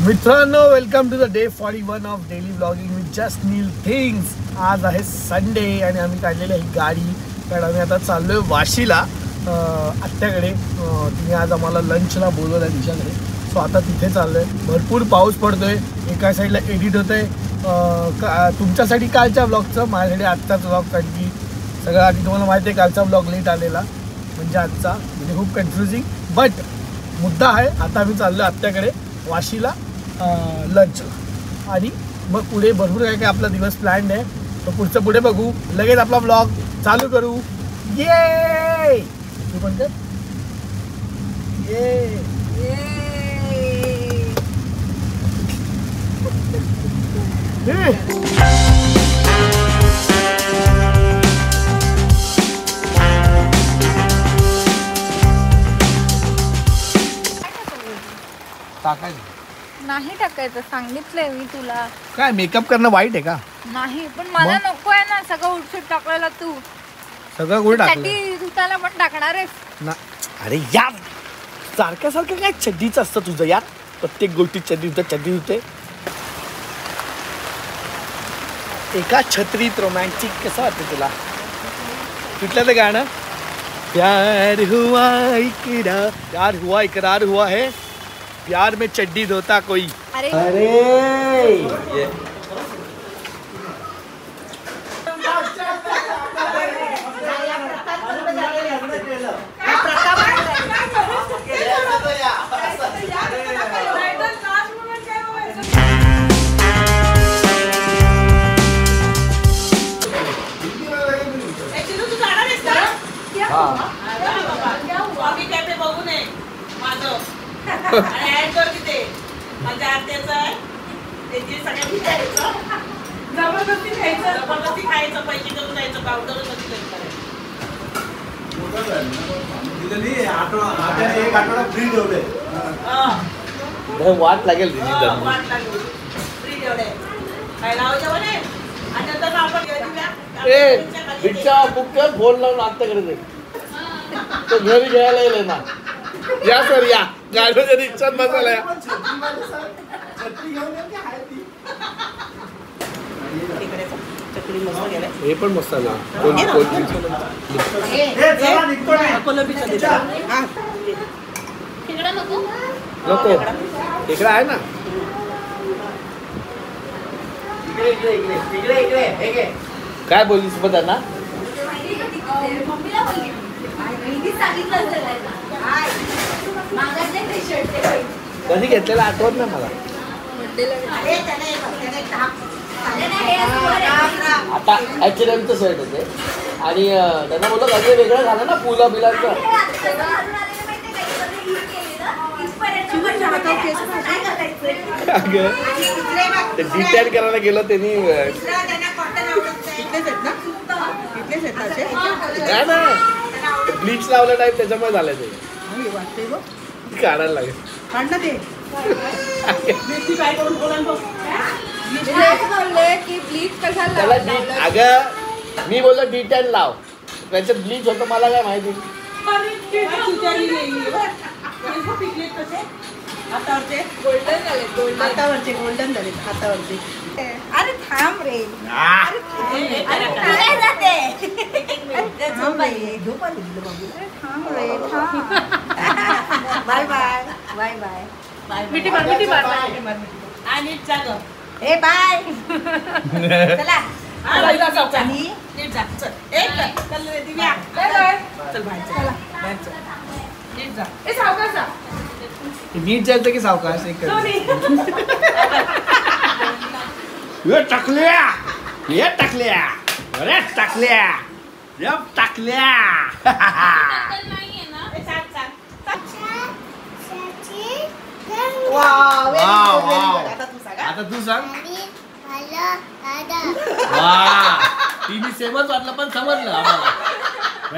मित्रांनो, welcome to the day 41 of daily blogging with just Neel things. आज आहे Sunday आणि आम्ही काढलेली आहे गाडी, कारण आम्ही आता चाललोय वाशीला आत्याकडे. तिने आज आम्हाला लंचला बोलवलं आहे तिच्याकडे, सो आता तिथे चाललोय. भरपूर पाऊस पडतोय, एका साईडला एडिट होत आहे. तुमच्यासाठी कालच्या ब्लॉगचं, माझ्यासाठी आजचाच ब्लॉग, कारण की सगळं आधी तुम्हाला माहिती आहे कालचा ब्लॉग लेट आलेला, म्हणजे आजचा म्हणजे खूप कन्फ्युजिंग. बट मुद्दा आहे, आता आम्ही चाललो आत्याकडे वाशीला लंच, आणि मग पुढे भरपूर काय काय आपला दिवस प्लॅन्ड आहे. तर पुढचं पुढे बघू, लगेच आपला ब्लॉग चालू करू. ये तू पण कर ये. टाकायचं नाही टाकायचं, सांगितलंय मी तुला. काय मेकअप करणं वाईट आहे का? नाही, पण मला नको आहे ना सगळं उठसूट टाकायला. तू सगळं गुळ टाकलं चड्डी धुताना पण टाकणार आहेस ना? अरे यार, सारखं सारखं काय चड्डीचं असतं तुझं यार. प्रत्येक गोष्टी चड्डी होते. एका छत्रीत रोमॅन्टिक कसं वाटतं तुला? कुठलं ते गाणं? प्यार हुआ इकरार हुआ है, प्यार में चड्डी धोता कोई. अरे वाट लागेल रिक्षा बुक कर, फोन लावून आत्ताकडे तो घरी घ्यायला येईल ना. या सर या, गाडीच्या रिक्षात बसायला या. हे पण मस्त आलं. नको, इकडे आहे ना. काय बोललीस मग त्यांना? कधी घेतलेला आठवत नाही मला. आता ऍक्च्युअलचं शर्ट होते आणि त्यांना बोललं कधी वेगळं झालं ना पुला बिलांचं. डिटेल करायला गेलो त्यांनी. ब्लीच लावलं टाईप, त्याच्यामुळे झालं ते. काढायला लागेल. अगं मी बोललो डिटेल लाव, त्याच्यात ब्लीच होतं, मला काय माहिती. गोल्डन झाले हातावरचे. अरे थांब रे, बाय बाय बाय बाय मिठी मार आणि चाल. ए बाय, चला नीट जायचं की सावकाश? टाकल्या. आता तू सांग. वा, तिने सेमच वाटलं पण समजलं आम्हाला.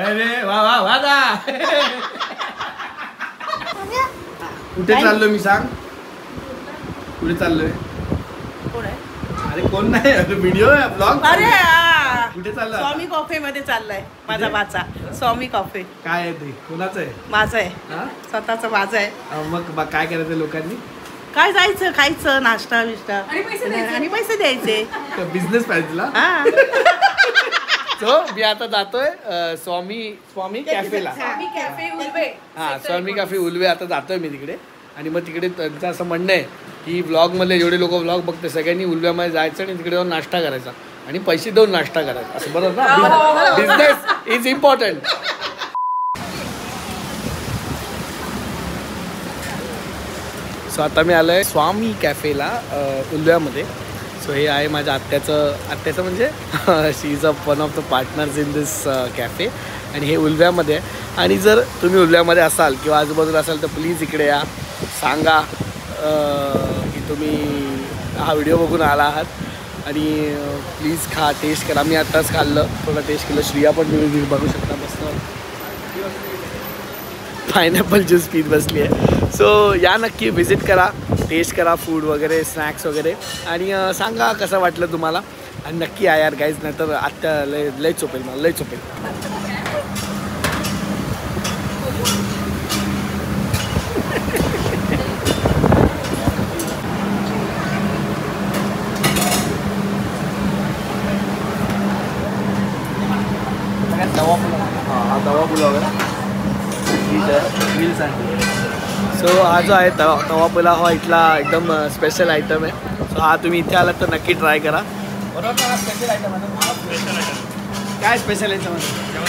अरे वा वा वादा. कुठे चाललो मी सांग? कुठे चाललोय? अरे कोण नाही, व्हिडिओ आहे, ब्लॉग. अरे कुठे चालला? स्वामी कॉफे मध्ये चाललाय माझा बाचा. स्वामी कॉफे काय आहे ते? कोणाचं आहे? माझं आहे, स्वतःच माझं आहे. मग काय करायचं लोकांनी? काय जायचं खायचं नाश्ता बिष्टा आणि पैसे द्यायचे. बिझनेस पाहिजे तुला. हा सो मी आता जातोय स्वामी कॅफेला. हा स्वामी कॅफे उल्वे आता जातोय मी तिकडे. आणि मग तिकडे त्यांचं असं म्हणणं आहे की व्लॉगमधले जेवढे लोक व्लॉग बघते सगळ्यांनी उल्व्यामध्ये जायचं आणि तिकडे जाऊन नाश्ता करायचा आणि पैसे देऊन नाश्ता करायचा. असं बरोबर ना. Business is important. सो आता मी आलो आहे स्वामी कॅफेला उल्व्यामध्ये. सो हे आहे माझ्या आत्याचं म्हणजे she is one of the partners in this cafe. आणि हे उल्व्यामध्ये आहे. आणि जर तुम्ही उल्व्यामध्ये असाल किंवा आजूबाजूला असाल तर प्लीज इकडे या. सांगा की तुम्ही हा व्हिडिओ बघून आला आहात आणि प्लीज खा टेस्ट करा. मी आत्ताच खाल्लं थोडं टेस्ट केलं. श्रिया पण तुम्ही बघू शकता मस्त पायनॅपल ज्यूस पीत बसली आहे. सो या नक्की व्हिजिट करा टेस्ट करा फूड वगैरे स्नॅक्स वगैरे आणि सांगा कसं वाटलं तुम्हाला. आणि नक्की या यार गाईज नाहीतर आत्ता लय चोपेल मला लय चोपेल. तवा पुलाव आहे. सो हा जो आहे तवा पुलाव हा इथला एकदम स्पेशल आयटम आहे. सो हा तुम्ही इथे आलात तर नक्की ट्राय करा. बरोबर स्पेशल आयटम आहे. काय स्पेशल आहे त्यामध्ये?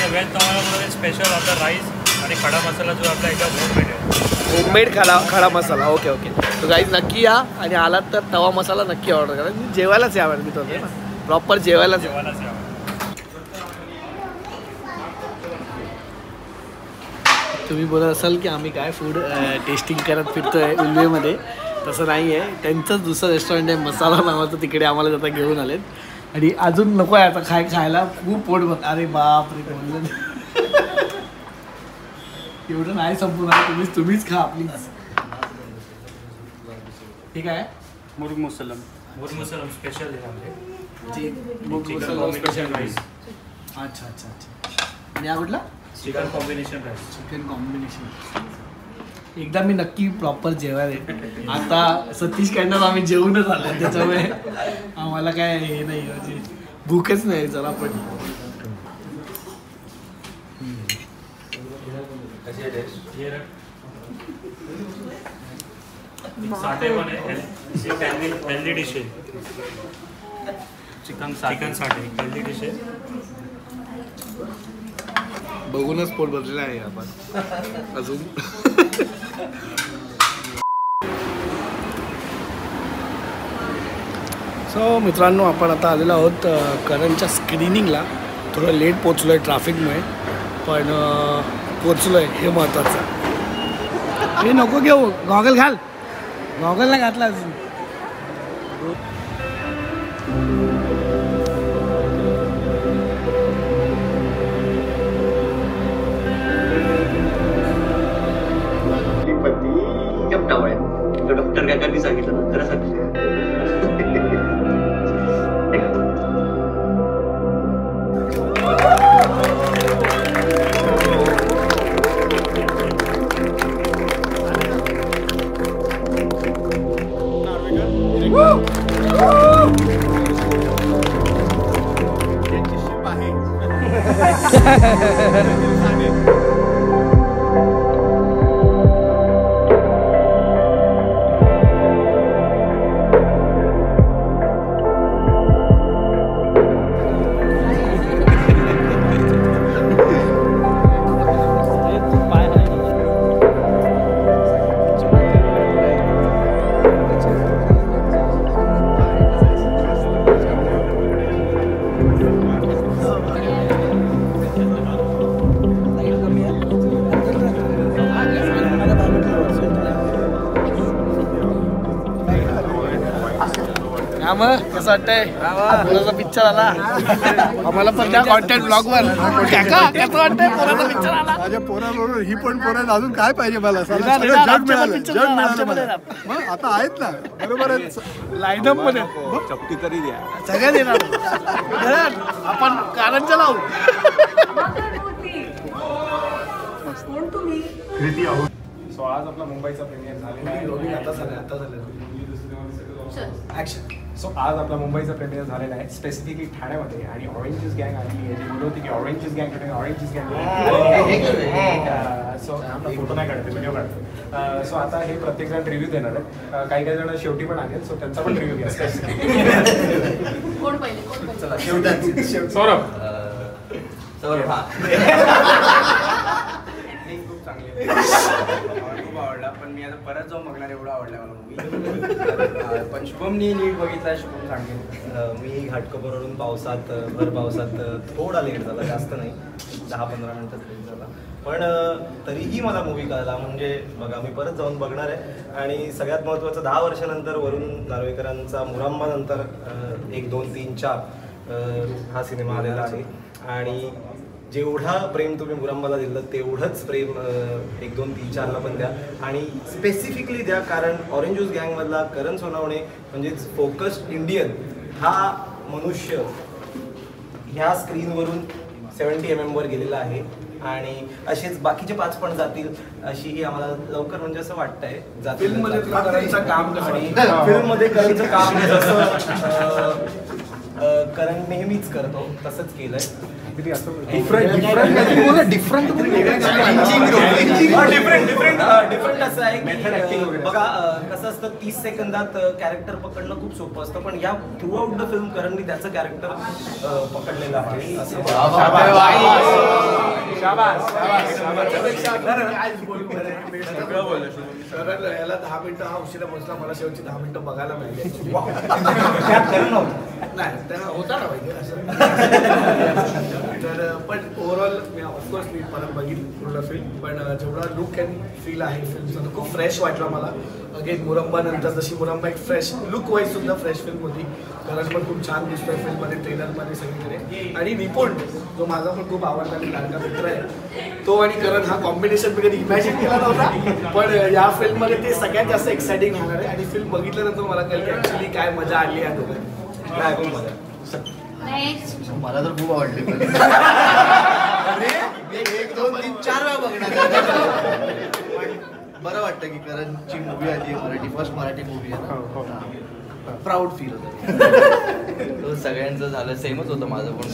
व्हेज तवामध्ये स्पेशल आपला राईस आणि खडा मसाला जो आपला एकदम होममेड आहे. होममेड खडा मसाला. Okay okay. तो गाईज नक्की या आणि आलात तर तवा मसाला नक्की ऑर्डर करा. जेवायलाच यावं मी तो प्रॉपर जेवायलाच यावं. तुम्ही बोलत असाल की आम्ही काय फूड टेस्टिंग करत फिरतो आहे उल्वेमध्ये. तसं नाही आहे. त्यांचंच दुसरं रेस्टॉरंट आहे मसाला नावाचं. तिकडे आम्हाला आता घेऊन आलेत आणि अजून नको आहे आता खायला खूप पोट बघ. अरे बाप रे बोललं एवढं नाही संपूर्ण. तुम्हीच खा प्लीज. ठीक आहे. मुर्ग मुसलम स्पेशल आहे स्पेशल राईस. अच्छा अच्छा अच्छा. आणि हा कुठला? Chicken combination rice. Chicken combination. एकदा मी नक्की प्रॉपर जेवायला. आता सतीश कडनं आम्ही जेवूनच आलो त्याच्यामुळे आम्हाला काय हे नाही म्हणजे भूकच नाही जरा पण. साठे पण आहे. हेल्दी डिश आहे. चिकन साठे हेल्दी डिश आहे. बघूनच पोट भरलेलं आहे आपण अजून. सो मित्रांनो आपण आता आलेलो आहोत करणच्या स्क्रीनिंगला. थोडं लेट पोचलो आहे ट्रॅफिकमुळे पण पोचलो आहे हे महत्त्वाचं. हे नको घेऊ गॉगल घाल. गॉगल नाही घातला अजून. डॉक्टर काकांनी सांगितलं ना खरं सांगितलं. कसं वाटतंय पोराचा पिक्चर आला. आम्हाला पण त्या कॉन्टेंट ब्लॉगवर कसं वाटतंय पोराचा पिक्चर आला. माझ्या पोराबरोबर ही पण पोरं अजून काय पाहिजे मला. जग मिळालं. मग आता आहेत ना बरोबर आहेत लाईनअप मध्ये. चपटी तरी द्या. सगळ्यात येणार आपण कारंजा लावू. सो आज आपला मुंबईचा प्रीमियर झालेला आहे. आता झालं ऍक्शन. सो आज आपला मुंबईचा प्रीमियर झालेला आहे स्पेसिफिकली ठाण्यामध्ये आणि ऑरेंज गँग आली आहे. जी होती की ऑरेंज गँग सो आपला फोटो नाही काढते, व्हिडिओ काढतो. सो आता हे प्रत्येकजण रिव्ह्यू देणार आहे. काही जण शेवटी पण आहेत, सो त्यांचा पण रिव्ह्यू घ्या स्पेसिफिक. सौरभ खूप चांगली खूप आवडला, पण मी आता परत जाऊन बघणार एवढा आवडला मला मूवी. पण शुभमनी नीट बघितला, शुभम सांगेल. मी घाटकोपरवरून पावसात भर पावसात थोडा लेट झाला, जास्त नाही, 10-15 मिनिटात लेट झाला. पण तरीही मला मूवी कळला. म्हणजे बघा मी परत जाऊन बघणार आहे. आणि सगळ्यात महत्त्वाचं 10 वर्षानंतर वरुण नार्वेकरांचा मुरांबा नंतर 1, 2, 3, 4 हा सिनेमा आलेला आहे. आणि जेवढा प्रेम तुम्ही मुरांबाला दिलं तेवढंच प्रेम 1, 2, 3, 4ला पण द्या. आणि स्पेसिफिकली द्या, कारण ऑरेंज ज्यूस गँगमधला करण सोनावणे म्हणजेच फोकस्ड इंडियन हा मनुष्य ह्या स्क्रीनवरून 70 mm वर गेलेला आहे. आणि असेच बाकीचे 5 पण जातील अशीही आम्हाला लवकर म्हणजे असं वाटतंय. फिल्ममध्ये करणचं काम आणि फिल्ममध्ये करणचं काम जसं करण नेहमीच करतो तसंच केलंय. डिफरंट असं आहे की बघा कसं असतं 30 सेकंदात कॅरेक्टर पकडणं खूप सोपं असतं, पण या थ्रू आउट द फिल्म करणनी त्याचं कॅरेक्टर पकडलेलं आहे असं. याला 10 मिनिटं हा उशिरा बसला, मला शेवटची 10 मिनिटं बघायला मिळाली. नाही त्या होता ना पाहिजे असं. तर पण ओव्हरऑल मी ऑफकोर्स मी परत बघीन पूर्ण फिल्म, पण जेवढा लुक अँड फील आहे फिल्मचा तो खूप फ्रेश वाटला मला. अगेन मुरंबा नंतर जशी मुरंबा एक फ्रेश लुक वाईज सुद्धा फ्रेश फिल्म होती. कारण पण खूप छान दिसतोय फिल्ममध्ये, ट्रेलरमध्ये सगळीकडे. आणि निपुण जो माझा पण खूप आवडता आणि लाडका मित्र आहे, तो आणि करण हा कॉम्बिनेशन मी कधी इमॅजिन केला नव्हता, पण या फिल्ममध्ये ते सगळ्यात जास्त एक्साइटिंग होणार आहे. आणि फिल्म बघितल्यानंतर मला कळलं की ॲक्च्युली काय मजा आली आहे दोघांना. काय खूप मजा. मला तर खूप आवडली. 1, 2, 3, 4 वेळा बघणार. बरं वाटतं की करणची मूवी आली मराठी, फर्स्ट मराठी मूवी आहे ना, प्राऊड फील होतं. सगळ्यांचं झालं सेमच होतं माझं पण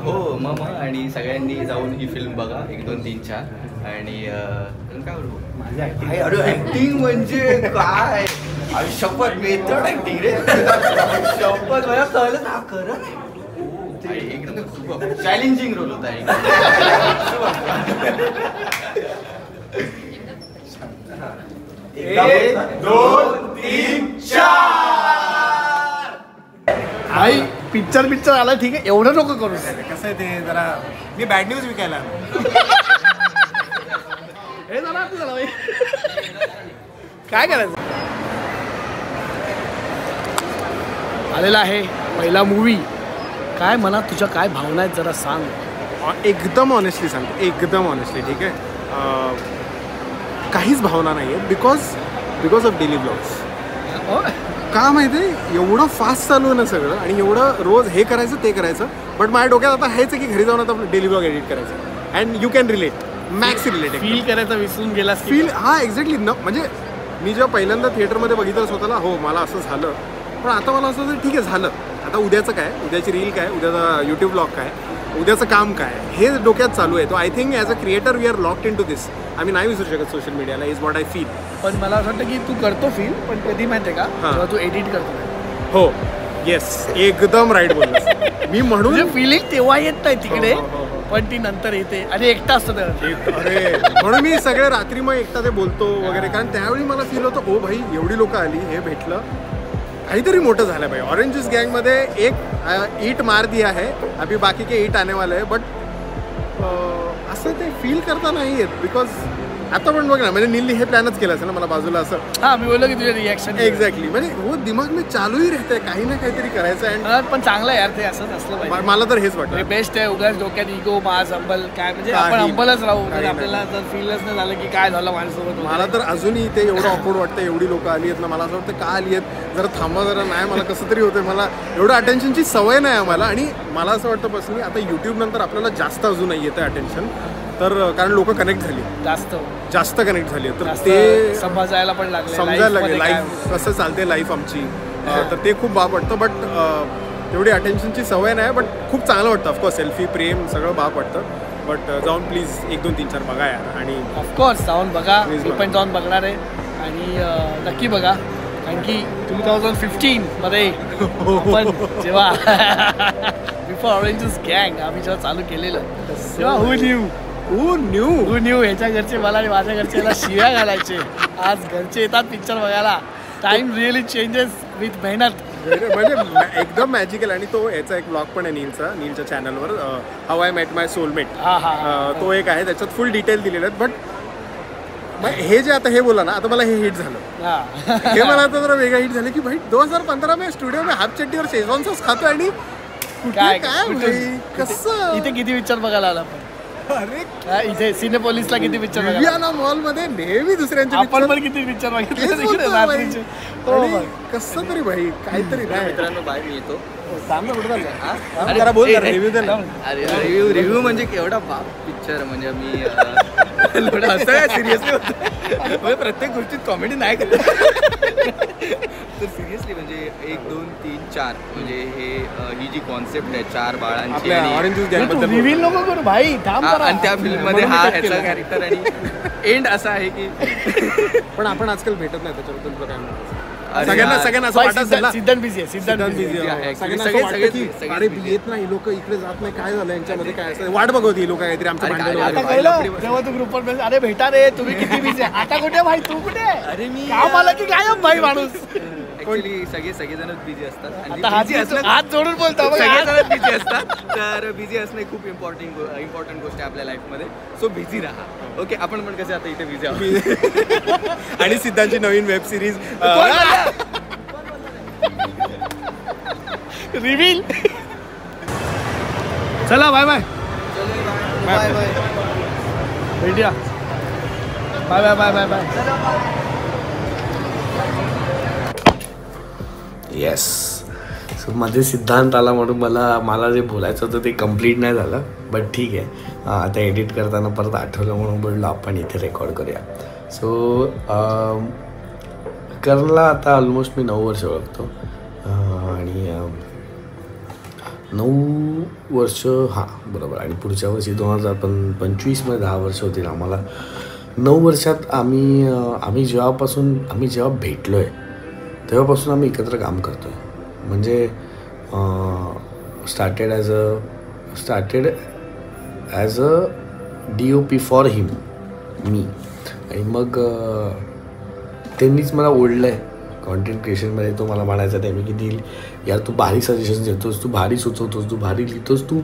हो मग आणि सगळ्यांनी जाऊन ही फिल्म बघा 1, 2, 3, 4. आणि काय बोलू ऍक्टिंग म्हणजे काय शपथ मेथड ऍक्टिंग रे. शपथ मला कळलं ना करण एकदम खूप चॅलेंजिंग रोल होता. 1, 2, 3, 4. आई पिक्चर आला ठीक आहे, एवढं नको करू. कसं आहे ते जरा मी बॅड न्यूज विकायला हे झालं आपल्याला बाई. काय करायचं. आलेला आहे पहिला मूवी. काय मला तुझ्या काय भावना आहेत जरा सांग. एकदम ऑनेस्टली सांगतो, एकदम ऑनेस्टली. ठीक आहे, काहीच भावना नाही आहे बिकॉज ऑफ डेली ब्लॉग्स. का माहिती आहे, एवढं फास्ट चालू आहे ना सगळं, आणि एवढं रोज हे करायचं ते करायचं. बट माझ्या डोक्यात आता हेच आहे की घरी जाऊन आता आपलं डेली ब्लॉग एडिट करायचं. And you can relate, max related feel करायचं विसरून गेला फील. हा एक्झॅक्टली म्हणजे मी जेव्हा पहिल्यांदा थिएटरमध्ये बघितलं स्वतःला, हो मला असं झालं, पण आता मला असं वाटतं ठीक आहे झालं, आता उद्याचं काय, उद्याची रील काय, उद्याचा यूट्यूब ब्लॉग काय, उद्याचं काम काय, हे डोक्यात चालू आहे. तो I think as a creator we are locked in to this. आम्ही नाही विसरू शकत सोशल मीडियाला, इज वॉट आय फील. पण मला असं वाटतं की तू करतो फील, पण कधी माहिती आहे का जेव्हा तू एडिट करतो. हो येस, एकदम राईट बोलला मी. म्हणून फिलिंग तेव्हा येत नाही तिकडे, पण ती नंतर येते आणि एकटा असतो तेव्हा. अरे म्हणून मी सगळे रात्री मग एकटा ते बोलतो वगैरे, कारण त्यावेळी मला फील होतं ओ भाई एवढी लोक आली, हे भेटलं, काहीतरी मोठं झालं पाहिजे. ऑरेंज ज्यूस गँगमध्ये एक ईट मार दिया है, अभी बाकी के ईट आने वाले आहे. बट असं ते फील करता नाही येत, बिकॉज आता पण बघ ना, म्हणजे नीलनी हे प्लॅनच केलं असेल ना मला बाजूला असं. हा मी बोललो की तुझे रिॲक्शन एक्झॅक्टली, म्हणजे वो दिमाग में चालू ही रहते, काही ना काहीतरी करायचं आहे. पण चांगलं यार ते असंच असलं पाहिजे. मला तर हेच वाटतं बेस्ट आहे. उगाच डोक्यात इगो माज अंबल काय, म्हणजे आपण अंबलच राहू. आपल्याला जर फीलच नाही झालं की काय झालं माझ्यासोबत. मला तर अजूनही ते एवढं ऑकवर्ड वाटतं, एवढी लोक आली आहेत ना, मला असं वाटतं का आली आहेत, जरा थांबा जरा. नाही मला कसं तरी होतं, मला एवढं अटेन्शनची सवय नाही आम्हाला. आणि मला असं वाटतं पर्सनली आता यूट्यूब नंतर आपल्याला जास्त अजूनही येतं अटेन्शन. तर कारण लोक कनेक्ट झाली, जास्त कनेक्ट झाली, तर ते समजायला पण समजायला लागले लाईफ कसं चालते लाईफ आमची. तर ते खूप बाप वाटतं. बट तेवढी अटेन्शनची सवय नाही, बट खूप चांगलं वाटतं. ऑफकोर्स सेल्फी प्रेम सगळं बाप वाटतं. बट जाऊन प्लीज 1, 2, 3, 4 बघा यार. आणि ऑफकोर्स जाऊन बघा, मी पण जाऊन बघणार आहे. आणि नक्की बघा, कारण की 2015 मध्ये आपण जेव्हा बिफोर ऑरेंजस गँग आम्ही जेव्हा चालू केलेलं तेव्हा हू न्यू ह्याच्या घरचे मला आणि माझ्या घरचे याला शिव्या घालायचे. आज घरचे येतात पिक्चर बघायला. टाइम रिअली चेंजेस विथ मेहनत. म्हणजे एकदम मॅजिकल. आणि तो याचा एक ब्लॉग पण आहे नीलच्या चॅनलवर, how I met my soulmate. तो एक आहे, त्याच्यात फुल डिटेल दिलेले आहेत. बट हे जे आता हे बोला ना, आता मला हे हिट झालं. हे मला आता जरा वेगळं हिट झालं की भाई 2015 में स्टुडिओ में हाफ चड्डीवर शेजवान सॉस खातो आणि काय कसं इथे किती पिक्चर बघायला आला आपण. अरे इथे सिनेपोलिसला किती पिक्चर बघायला, मॉल मध्ये नेहमी दुसऱ्यांचे आपण पण किती पिक्चर बघितले रात्रीचे. कसं तरी भाई काहीतरी नाही. मित्रांनो बाहेर येतो रिव्ह्यू म्हणजे केवढा बाप पिक्चर. म्हणजे मी सिरियसली होतं, प्रत्येक गोष्टीत कॉमेडी नाही करत. तर सिरियसली म्हणजे 1, 2, 3, 4 म्हणजे ही जी कॉन्सेप्ट आहे 4 बाळांची रिव्हील नको करू भाई, आणि त्या फिल्म मध्ये हा ह्याचा कॅरेक्टर आणि एंड असा आहे की पण आपण आजकाल भेटत नाही त्याच्याबद्दल तुला काय म्हणतो. सगळ्यांना असं वाटत सिद्धांत बिझी आहे. अरे येत नाही लोक इकडे जात नाही, काय झालं यांच्यामध्ये, काय असं वाट बघत ही लोक काहीतरी आमच्या भांडण. जेव्हा तू ग्रुपवर अरे भेटा रे तुम्ही किती बिझी आहे, आता कुठे भाई, तू कुठे. अरे मी काम आला की गायब भाई माणूस. ऍक्च्युली सगळेजणच बिझी असतात आणि हात जोडून बोलतो सगळेजणच बिझी असतात. तर बिझी असणे खूप इम्पॉर्टंट गोष्ट आहे आपल्या लाईफमध्ये. सो बिझी राहा. ओके, आपण पण कसे आता इथे बिझी आहोत. आणि सिद्धांतची नवीन वेब सिरीज रिव्हील. चला बाय बाय बाय बाय भेटूया. Bye bye bye bye bye. Yes. So मध्ये सिद्धांत आला म्हणून मला जे बोलायचं होतं ते कम्प्लीट नाही झालं. बट ठीक आहे, आता एडिट करताना परत आठवलं म्हणून बोललो आपण इथे रेकॉर्ड करूया. सो करणला आता ऑलमोस्ट मी 9 वर्ष ओळखतो. आणि 9 वर्ष हां बरोबर. आणि पुढच्या वर्षी 2025मध्ये 10 वर्ष होतील आम्हाला. 9 वर्षात आम्ही जेव्हा भेटलो आहे तेव्हापासून आम्ही एकत्र काम करतो आहे. म्हणजे started as a DOP for him मी. आणि मग त्यांनीच मला ओढलं आहे कॉन्टेंट क्रिएशनमध्ये. तो मला म्हणायचा त्यावेळी की दिल यार तू भारी सजेशन्स देतोस, तू भारी सुचवतोस, तू भारी लिहितोस, तू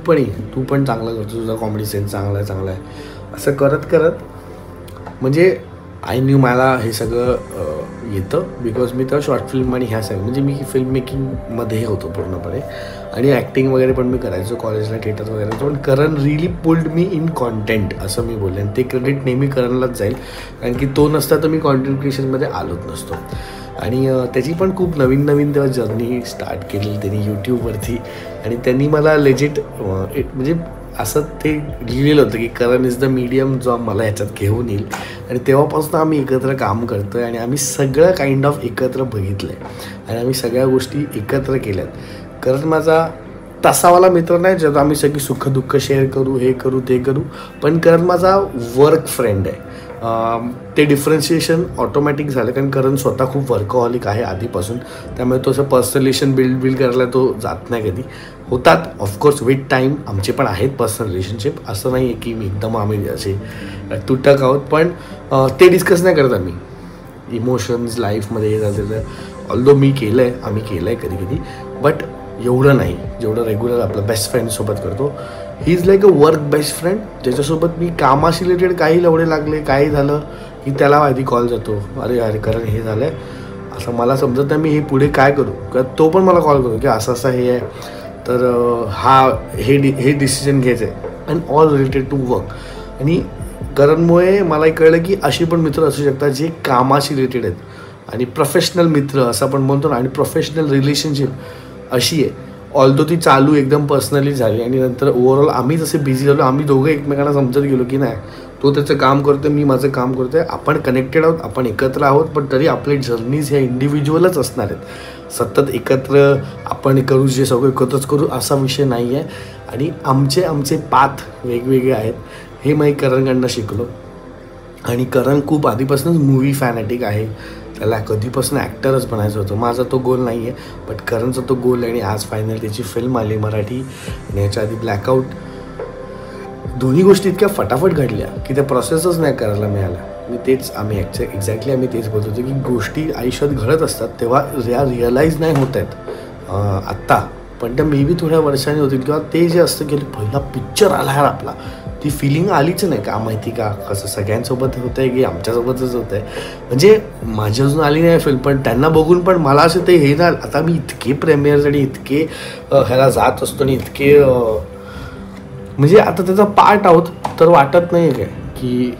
पण चांगलं करतोस, तुझा कॉमेडी सेन्स चांगला आहे. असं करत म्हणजे आय न्यू मला हे सगळं येतं बिकॉज मी तर शॉर्ट फिल्म आणि ह्या सगळं म्हणजे मी फिल्म मेकिंगमध्ये होतो पूर्णपणे. आणि ॲक्टिंग वगैरे पण मी करायचो कॉलेजला, थिएटर वगैरे. पण करण रिली पुल्ड मी इन कॉन्टेंट असं मी बोलले. आणि ते क्रेडिट नेहमी करणलाच जाईल, कारण की तो नसता तर मी कॉन्टेंट क्रिएशनमध्ये आलोच नसतो. आणि त्याची पण खूप नवीन तेव्हा जर्नी स्टार्ट केली त्यांनी यूट्यूबवरती. आणि त्यांनी मला लेजिट म्हणजे असं ते लिहिलेलं होतं की करण इज द मीडियम जो मला ह्याच्यात घेऊन येईल. आणि तेव्हापासून आम्ही एकत्र काम करतो आहे आणि आम्ही सगळं काइंड ऑफ एकत्र बघितलं आहे आणि आम्ही सगळ्या गोष्टी एकत्र केल्यात. करण माझा तसावाला मित्र नाही ज्यात आम्ही सगळी सुखदुःख शेअर करू, हे करू ते करू. पण करण माझा वर्क फ्रेंड आहे. ते डिफरन्शिएशन ऑटोमॅटिक झालं कारण करण स्वतः खूप वर्कहॉलिक आहे आधीपासून. त्यामुळे तो असं पर्सनल रिलेशन बिल्ड करायला तो जात नाही कधी. होतात ऑफकोर्स विथ टाईम, आमचे पण आहेत पर्सनल रिलेशनशिप. असं नाही आहे की एकदम आम्ही असे तुटक आहोत. पण ते डिस्कस नाही करत आम्ही इमोशन्स लाईफमध्ये हे झालेलं. ऑल्दो आम्ही केलं आहे कधी बट एवढं नाही जेवढं रेग्युलर आपलं बेस्ट फ्रेंडसोबत करतो. He is like a work best friend ज्याच्यासोबत मी कामाशी रिलेटेड काही लवडे लागले, काही झालं की त्याला आधी कॉल जातो, अरे कारण हे झालं आहे असं मला समजत नाही मी हे पुढे काय करू. किंवा तो पण मला कॉल करतो की असं हे आहे तर हे डिसिजन घ्यायचं आहे. And all related to work. आणि करणमुळे मला कळलं की अशी पण मित्र असू शकतात जे कामाशी रिलेटेड आहेत आणि प्रोफेशनल मित्र असं आपण म्हणतो ना. आणि प्रोफेशनल रिलेशनशिप अशी आहे ऑल्दो ती चालू एकदम पर्सनली झाली आणि नंतर ओव्हरऑल आम्ही जसे बिझी झालो, आम्ही दोघं एकमेकांना समजत गेलो की नाही, तो त्याचं काम करतोय, मी माझं काम करतोय, आपण कनेक्टेड आहोत, आपण एकत्र आहोत, पण तरी आपले जर्नीज ह्या इंडिव्हिज्युअलच असणार आहेत. सतत एकत्र आपण करू, जे सगळं एकत्रच करू असा विषय नाही आहे. आणि आमचे पाथ वेगवेगळे आहेत हे मी करणकडनं शिकलो. आणि करण खूप आधीपासूनच मूवी फॅनॅटिक आहे, त्याला कधीपासून ॲक्टरच बनायचं होतं. माझा तो गोल नाही आहे, बट करणचा तो गोल आहे. आणि आज फायनल त्याची फिल्म आली मराठी, आणि याच्या आधी ब्लॅकआउट. दोन्ही गोष्टी इतक्या फटाफट घडल्या की त्या प्रोसेसच नाही करायला मिळाल्या. तेच आम्ही एक्झॅक्टली तेच बोलत होतो की गोष्टी आयुष्यात घडत असतात तेव्हा या रिअलाईज नाही होत आहेत आत्ता, पण त्या मे बी थोड्या वर्षांनी होतील. किंवा ते जे असतं की पहिला पिक्चर आला आहे आपला, ती फिलिंग आलीच नाही का माहिती का, कसं सगळ्यांसोबत होतं आहे की आमच्यासोबतच होतं आहे. म्हणजे माझी अजून आली नाही फिल्म, पण त्यांना बघून पण मला असं ते हे ना, आता मी इतके प्रेमियर्स आणि इतके ह्याला जात असतो आणि इतके म्हणजे आता त्याचा पार्ट आहोत, तर वाटत नाही आहे काय की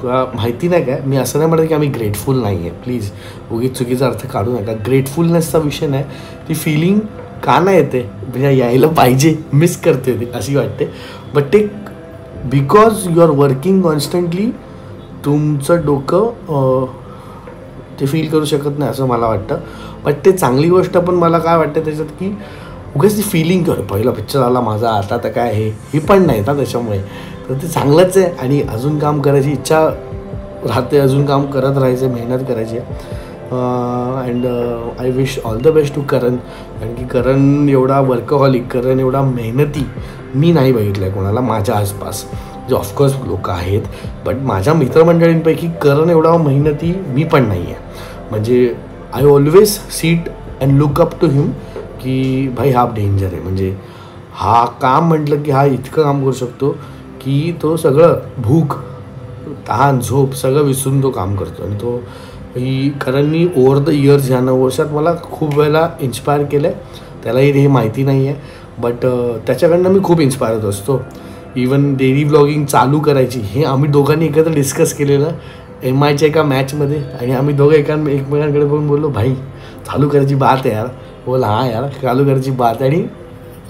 माहिती नाही काय. मी असं नाही म्हणत की आम्ही ग्रेटफुल नाही आहे, प्लीज उगीच चुकीचा अर्थ काढू नका. ग्रेटफुलनेसचा विषय नाही, ती फिलिंग का नाही येते, म्हणजे यायला पाहिजे, मिस करते ती अशी वाटते. बट ते because you are working constantly, तुमचं डोकं ते फील करू शकत नाही असं मला वाटतं. बट ते चांगली गोष्ट, पण मला काय वाटतं त्याच्यात की उगाच ती फिलिंग कर, पहिला पिक्चर आला माझा, आता तर काय हे पण नाही ना त्याच्यामुळे. तर ते चांगलंच आहे आणि अजून काम करायची इच्छा राहते, अजून काम करत राहायचं, मेहनत करायची. And I wish all the best to Karan. कारण की करण एवढा वर्कहॉलिक, करण एवढा मेहनती मी नाही बघितलं आहे कोणाला माझ्या आसपास. जे ऑफकोर्स लोक आहेत, बट माझ्या मित्रमंडळींपैकी करण एवढा मेहनती मी पण नाही आहे. म्हणजे I always sit and look up to him की भाई हा डेंजर आहे. म्हणजे हा काम म्हटलं की हा इतकं काम करू शकतो की तो सगळं भूक, तहान, झोप सगळं विसरून तो काम करतो. आणि तो करणनी ओव्हर द इयर्स ह्या 9 वर्षात मला खूप वेळेला इन्स्पायर केलं आहे. त्यालाही हे माहिती नाही आहे, बट त्याच्याकडनं मी खूप इन्स्पायर होत असतो. इवन डेली व्लॉगिंग चालू करायची हे आम्ही दोघांनी एकत्र डिस्कस केलेलं MIच्या एका मॅचमध्ये. आणि आम्ही दोघं एकमेकांकडे बघून बोललो, भाई चालू करायची बात आहे यार. बोला हां यार चालू करायची बात. आणि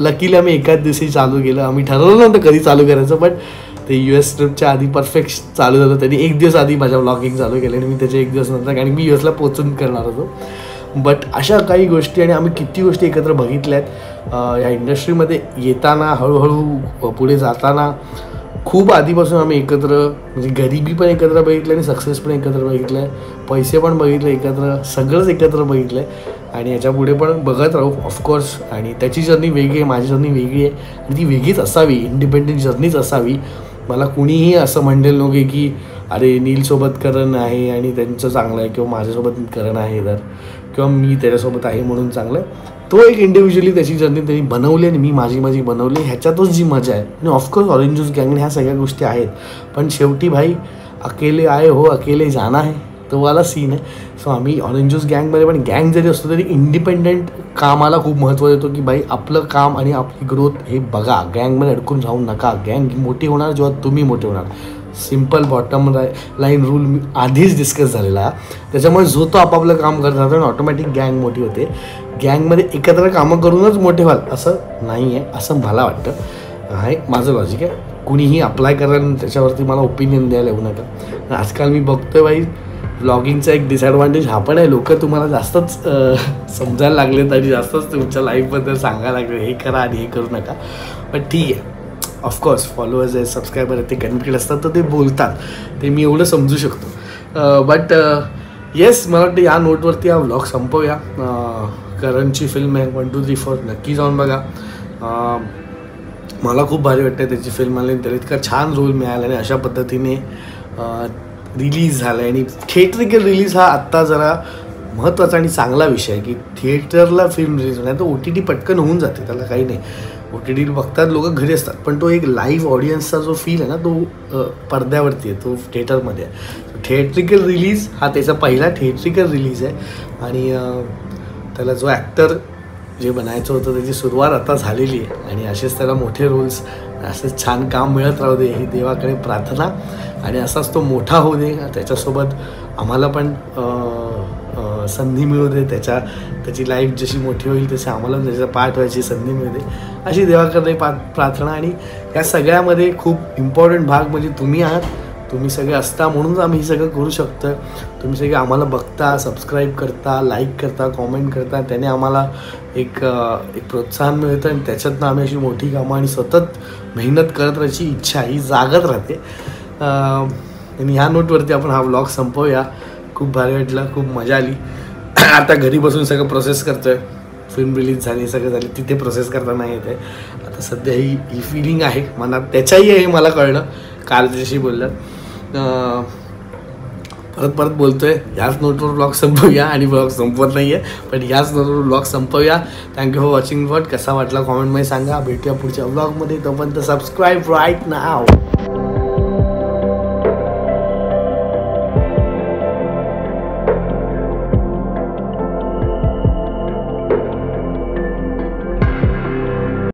लकीली आम्ही एकाच दिवशी चालू केलं. आम्ही ठरवलं नव्हतं कधी चालू करायचं, बट ते US ट्रिपच्या आधी परफेक्ट चालू झालं. त्यांनी 1 दिवस आधी माझ्या व्लॉगिंग चालू केलं आणि मी त्याच्या 1 दिवस नंतर, कारण मी USला पोचून करणार होतो. बट अशा काही गोष्टी आणि आम्ही किती गोष्टी एकत्र बघितल्या आहेत या इंडस्ट्रीमध्ये येताना, हळूहळू पुढे जाताना. खूप आधीपासून आम्ही एकत्र, म्हणजे गरिबी पण एकत्र बघितलं आणि सक्सेस पण एकत्र बघितलं आहे, पैसे पण बघितले एकत्र, सगळंच एकत्र बघितलं आहे. आणि याच्या पुढे पण बघत राहू ऑफकोर्स. आणि त्याची जर्नी वेगळी आहे, माझी जर्नी वेगळी आहे आणि ती वेगळीच असावी, इंडिपेंडेंट जर्नीच असावी. मला कुणीही असं म्हणेल नव्हे की अरे नीलसोबत करण आहे आणि त्यांचं चांगलं आहे, किंवा माझ्यासोबत करण आहे तर, किंवा मी त्याच्यासोबत आहे म्हणून चांगलं आहे. तो एक इंडिव्हिज्युअली त्याची जर्नी त्यांनी बनवली आणि मी माझी बनवली, ह्याच्यातच जी मजा आहे. आणि ऑफकोर्स ऑरेंज ज्यूस गँग ह्या सगळ्या गोष्टी आहेत, पण शेवटी भाई अकेले आए हो अकेले जाना है, तो वाला सीन आहे. सो आम्ही ऑरेंज ज्यूस गँगमध्ये पण, गँग जरी असतो तरी इंडिपेंडेंट कामाला खूप महत्त्व देतो की बाई आपलं काम आणि आपली ग्रोथ हे बघा, गँगमध्ये अडकून राहू नका. गँग मोठी होणार जेव्हा तुम्ही मोठे होणार. सिम्पल बॉटम लाईन रूल मी आधीच डिस्कस झालेला. त्याच्यामुळे जो तो आपापलं काम करत राहतो आणि ऑटोमॅटिक गँग मोठी होते. गँगमध्ये एकत्र कामं करूनच मोठे व्हाल असं नाही आहे, असं मला वाटतं. हा एक माझं लॉजिक आहे. कुणीही अप्लाय करायला त्याच्यावरती मला ओपिनियन द्यायला येऊ नका. आजकाल मी बघतोय बाई व्लॉगिंगचा एक डिसॲडव्हान्टेज हा पण आहे, लोक तुम्हाला जास्तच समजायला लागलेत आणि जास्तच तुमच्या लाईफबद्दल सांगायला लागले, हे करा आणि हे करू नका. पण ठीक आहे, ऑफकोर्स फॉलोअर्स आहेत, सबस्क्रायबर आहेत, ते कनेक्टेड असतात तर ते बोलतात, ते मी एवढं समजू शकतो. बट येस, मला वाटतं या नोटवरती हा व्लॉग संपवूया. करणची फिल्म आहे 1 2 3 4, नक्की जाऊन बघा. मला खूप भारी वाटतं त्याची फिल्म आली, त्याला इतका छान रोल मिळाला आणि अशा पद्धतीने रिलीज झालं आहे. आणि थिएट्रिकल रिलीज हा आत्ता जरा महत्त्वाचा आणि चांगला विषय आहे की थिएटरला फिल्म रिलीज नाही तर OTT पटकन होऊन जाते, त्याला काही नाही. OTT बघतात लोक, घरी असतात, पण तो एक लाईव्ह ऑडियन्सचा जो फील आहे ना तो पडद्यावरती आहे, तो थिएटरमध्ये आहे. थिएट्रिकल रिलीज हा त्याचा पहिला थिएट्रिकल रिलीज आहे. आणि त्याला जो ॲक्टर जे बनायचं होतं त्याची सुरुवात आता झालेली आहे. आणि असेच त्याला मोठे रोल्स, असंच छान काम मिळत राहू दे ही देवाकडे प्रार्थना. आणि असाच तो मोठा होऊ दे, त्याच्यासोबत आम्हाला पण संधी मिळू दे, त्याची लाईफ जशी मोठी होईल तशी आम्हाला त्याचा पार्ट व्हायची संधी मिळते अशी देवाकडे प्रार्थना. आणि या सगळ्यामध्ये खूप इम्पॉर्टंट भाग म्हणजे तुम्ही आहात. तुम्ही सगळे असता म्हणूनच आम्ही हे सगळं करू शकतो. तुम्ही सगळे आम्हाला बघता, सबस्क्राईब करता, लाईक करता, कॉमेंट करता, त्याने आम्हाला एक प्रोत्साहन मिळतं आणि त्याच्यातनं आम्ही अशी मोठी कामं आणि सतत मेहनत करत राहायची इच्छा ही जागत राहते. आणि ह्या नोटवरती आपण हा व्लॉग संपवूया. खूप भारी वाटलं, खूप मजा आली. आता घरी बसून सगळं प्रोसेस करतो आहे. फिल्म रिलीज झाली, सगळं झाली, तिथे प्रोसेस करता नाही येते. आता सध्या ही फिलिंग आहे मनात, त्याच्याही हे मला कळलं काल त्याच्याशी बोललं. परत बोलतोय ह्याच नोटवर ब्लॉग संपवूया आणि ब्लॉग संपवत नाही आहे पण ह्याच नोटवर ब्लॉग संपवूया. Thank you for watching vlog. कसा वाटला कॉमेंटमध्ये सांगा. भेटूया पुढच्या ब्लॉगमध्ये. तोपर्यंत सबस्क्राईब राईट नाव.